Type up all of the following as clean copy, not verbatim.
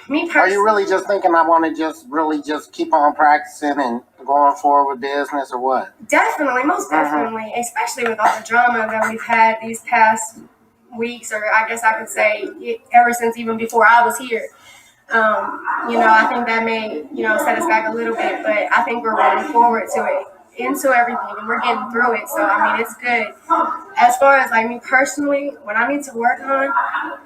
Me personally, are you really just thinking I want to just keep on practicing and going forward with business or what? Definitely, most definitely, especially with all the drama that we've had these past weeks, or I guess I could say ever since even before I was here. I think that may, set us back a little bit, but I think we're rolling forward to it, into everything, and we're getting through it. So, I mean, it's good. As far as like me personally, what I need to work on,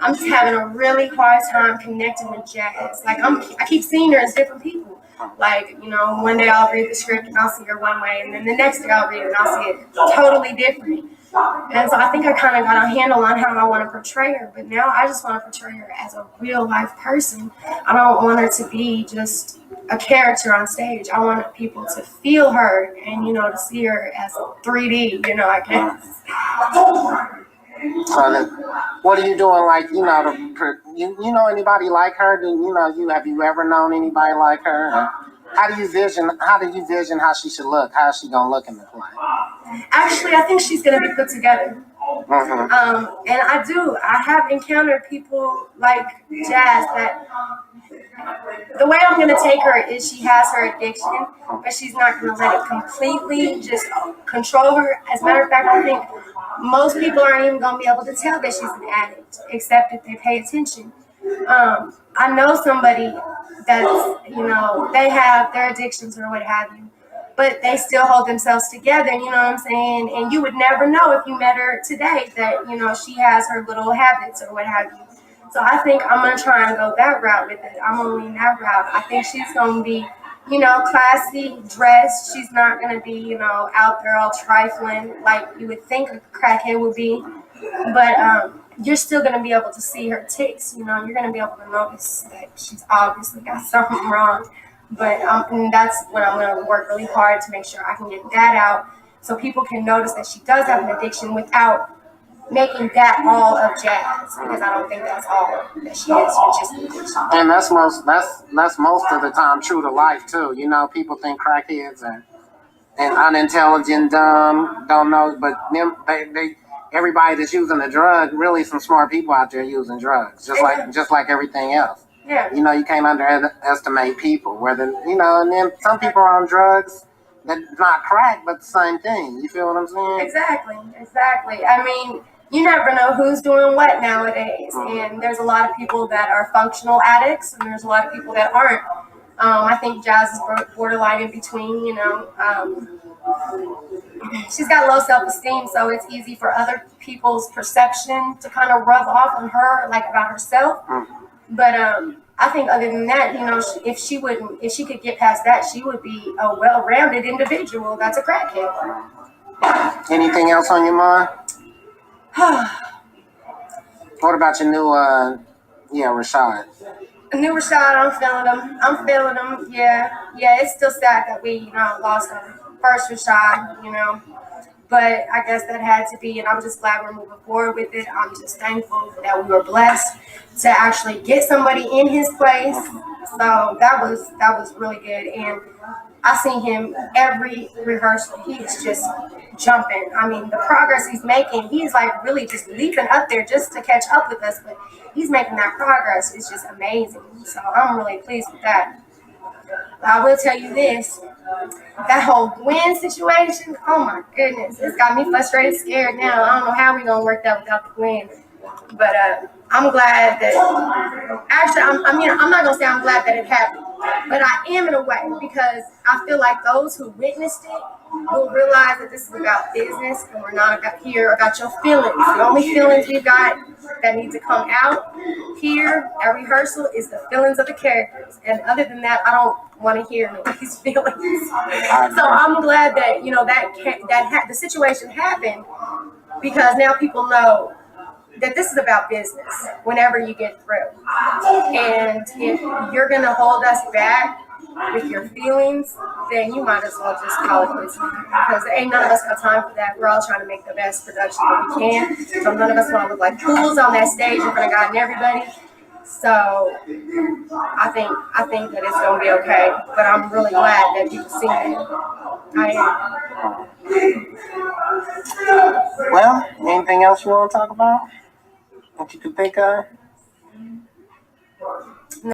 I'm just having a really hard time connecting with Jazz. Like, I keep seeing her as different people. Like, one day I'll read the script and I'll see her one way, and then the next day I'll read it and I'll see it totally different. And so I think I kind of got a handle on how I want to portray her, but now I just want to portray her as a real life person. I don't want her to be just a character on stage. I want people to feel her and, to see her as 3D, I guess. So then, what are you doing? Like, you know anybody like her? Have you ever known anybody like her? How do you vision how she should look? How is she gonna look in the play? Actually, I think she's gonna be put together. And I have encountered people like Jazz that the way I'm going to take her is she has her addiction, but she's not going to let it completely just control her. As a matter of fact, I think most people aren't even going to be able to tell that she's an addict, except if they pay attention. I know somebody that's, they have their addictions or what have you, but they still hold themselves together, you know what I'm saying? And you would never know if you met her today that, she has her little habits or what have you. So I think I'm going to try and go that route with it. I'm going to lean that route. I think she's going to be, classy, dressed. She's not going to be, out there all trifling like you would think a crackhead would be. But you're still going to be able to see her ticks. You're going to be able to notice that she's obviously got something wrong. But and that's what I'm going to work really hard to make sure I can get that out so people can notice that she does have an addiction without making that all of Jazz, because I don't think that's all that she is, just an addiction. And that's most of the time true to life too. People think crackheads and unintelligent, dumb, don't know, but they everybody that's using a drug, really some smart people out there using drugs, just like everything else. Yeah. You can't underestimate people. And then some people are on drugs that's not crack, but the same thing. You feel what I'm saying? Exactly. I mean, you never know who's doing what nowadays. And there's a lot of people that are functional addicts, and there's a lot of people that aren't. I think Jazz is borderline in between, she's got low self-esteem, so it's easy for other people's perception to kind of rub off on her, like about herself. But I think other than that, if she could get past that, she would be a well-rounded individual. That's a crackhead. Anything else on your mind? What about your new, Rashad? New Rashad, I'm feeling him. Yeah. It's still sad that we, lost our first Rashad, But I guess that had to be, and I'm just glad we're moving forward with it. I'm just thankful that we were blessed to actually get somebody in his place. So that was really good. And I see him every rehearsal. He's just jumping. I mean, the progress he's making, he's like really just leaping up there just to catch up with us. But he's making that progress. It's just amazing. So I'm really pleased with that. I will tell you this. That whole Gwen situation, oh my goodness, it's got me frustrated, scared now. I don't know how we're going to work that without the Gwen. But I'm glad that, actually, I'm not going to say I'm glad that it happened, but I am in a way, because I feel like those who witnessed it will realize that this is about business and we're not about your feelings. The only feelings we've got that need to come out here at rehearsal is the feelings of the characters. And other than that, I don't want to hear nobody's feelings. So I'm glad that, the situation happened, because now people know that this is about business whenever you get through. And if you're going to hold us back with your feelings, then you might as well just call it quits, because ain't none of us got time for that. We're all trying to make the best production that we can. So none of us want to look like fools on that stage in front of God and everybody. So I think that it's going to be okay. But I'm really glad that people see it. I am. Well, anything else you want to talk about? What you can think of?